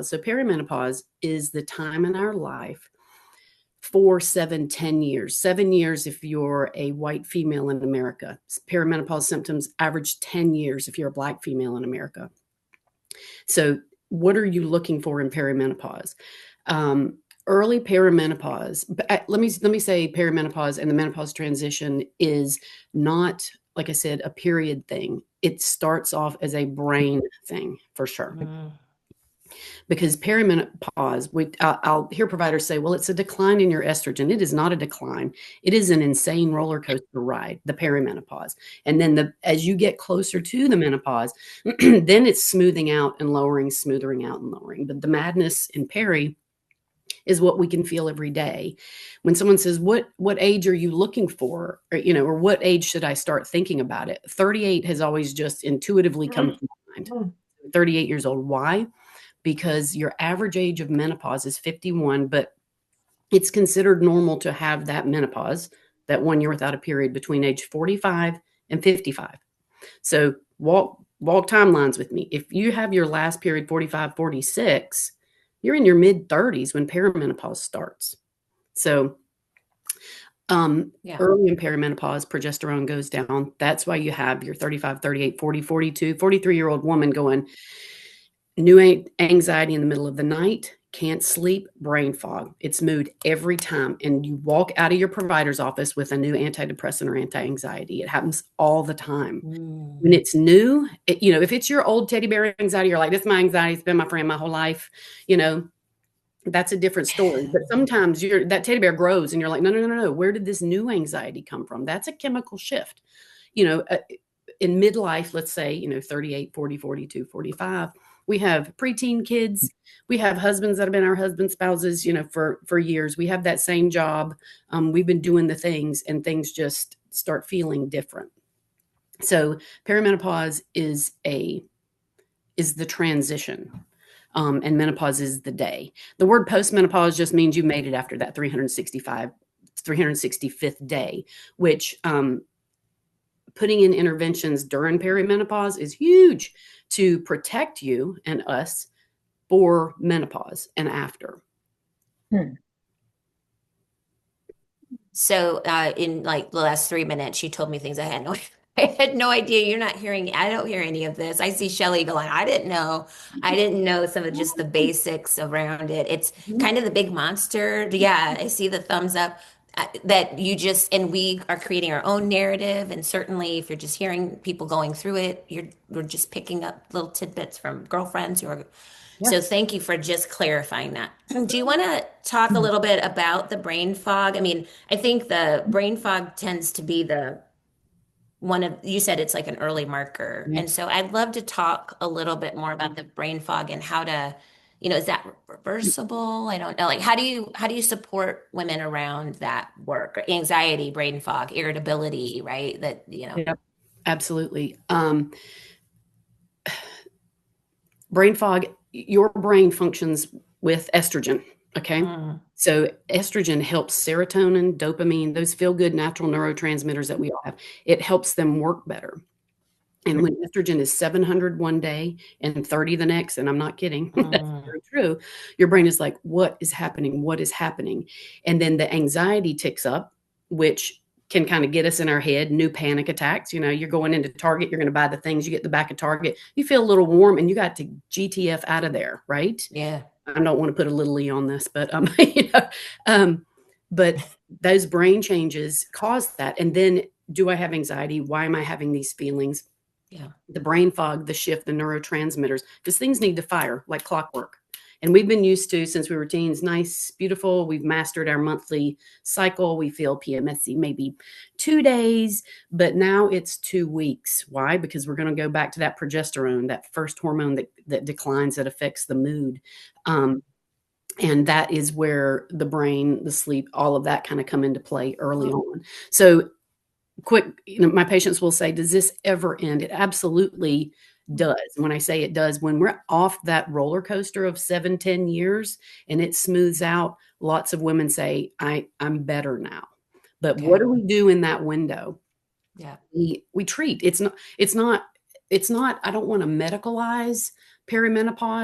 So perimenopause is the time in our life 4, 7, 10 years. 7 years if you're a white female in America. Perimenopause symptoms average 10 years if you're a Black female in America. So what are you looking for in perimenopause? Early perimenopause, let me say perimenopause and the menopause transition is not, like I said, a period thing. It starts off as a brain thing for sure. Because perimenopause, I'll hear providers say, well, it's a decline in your estrogen. It is not a decline. It is an insane roller coaster ride, the perimenopause. And then as you get closer to the menopause, then it's smoothing out and lowering, smoothing out and lowering. But the madness in peri is what we can feel every day. When someone says, what age are you looking for? Or what age should I start thinking about it? 38 has always just intuitively come to mind. 38 years old. Why? Because your average age of menopause is 51, but it's considered normal to have that menopause, that 1 year without a period, between age 45 and 55. So walk timelines with me. If you have your last period 45, 46, you're in your mid 30s when perimenopause starts. So early in perimenopause, progesterone goes down. That's why you have your 35, 38, 40, 42, 43-year-old woman going, new anxiety in the middle of the night, can't sleep, brain fog. It's mood every time. And you walk out of your provider's office with a new antidepressant or anti-anxiety. It happens all the time. When it's new, if it's your old teddy bear anxiety, you're like, this is my anxiety. It's been my friend my whole life. That's a different story. But sometimes that teddy bear grows and you're like, no. Where did this new anxiety come from? That's a chemical shift. In midlife, let's say, 38, 40, 42, 45, we have preteen kids. We have husbands that have been our husband spouses, for years. We have that same job. We've been doing the things and things just start feeling different. So perimenopause is the transition. And menopause is the day. The word postmenopause just means you made it after that 365th day, which putting in interventions during perimenopause is huge to protect you and us for menopause and after. So in like the last 3 minutes, she told me things I had no idea. You're not hearing, I don't hear any of this. I see Shelly going, I didn't know some of just the basics around it. It's kind of the big monster. Yeah, I see the thumbs up that and we are creating our own narrative. And certainly if you're just hearing people going through it, we're just picking up little tidbits from girlfriends who are. So thank you for just clarifying that. Do you want to talk a little bit about the brain fog? I mean, I think the brain fog tends to be you said it's like an early marker. And so I'd love to talk a little bit more about the brain fog and how to, is that reversible? I don't know. Like, how do you support women around that work? Anxiety, brain fog, irritability, right? Yep, absolutely. Brain fog, your brain functions with estrogen. Okay. So estrogen helps serotonin, dopamine, those feel-good natural neurotransmitters that we all have. It helps them work better. And when estrogen is 700 one day and 30 the next, and I'm not kidding, that's very true, your brain is like, what is happening? What is happening? And then the anxiety ticks up, which can kind of get us in our head, new panic attacks. You're going into Target, you're going to buy the things, you get the back of Target, you feel a little warm and you got to GTF out of there, right? Yeah. I don't want to put a little E on this, but but those brain changes cause that. And then, do I have anxiety? Why am I having these feelings? Yeah. The brain fog, the shift, the neurotransmitters, because things need to fire like clockwork. And we've been used to, since we were teens, nice, beautiful. We've mastered our monthly cycle. We feel PMSC maybe 2 days, but now it's 2 weeks. Why? Because we're going to go back to that progesterone, that first hormone that declines, that affects the mood. And that is where the brain, the sleep, all of that kind of come into play early on. So quick, my patients will say, does this ever end? It absolutely does. And when I say it does, when we're off that roller coaster of 7, 10 years and it smooths out, lots of women say, I'm better now. But what do we do in that window? Yeah. We treat. It's not, I don't want to medicalize perimenopause.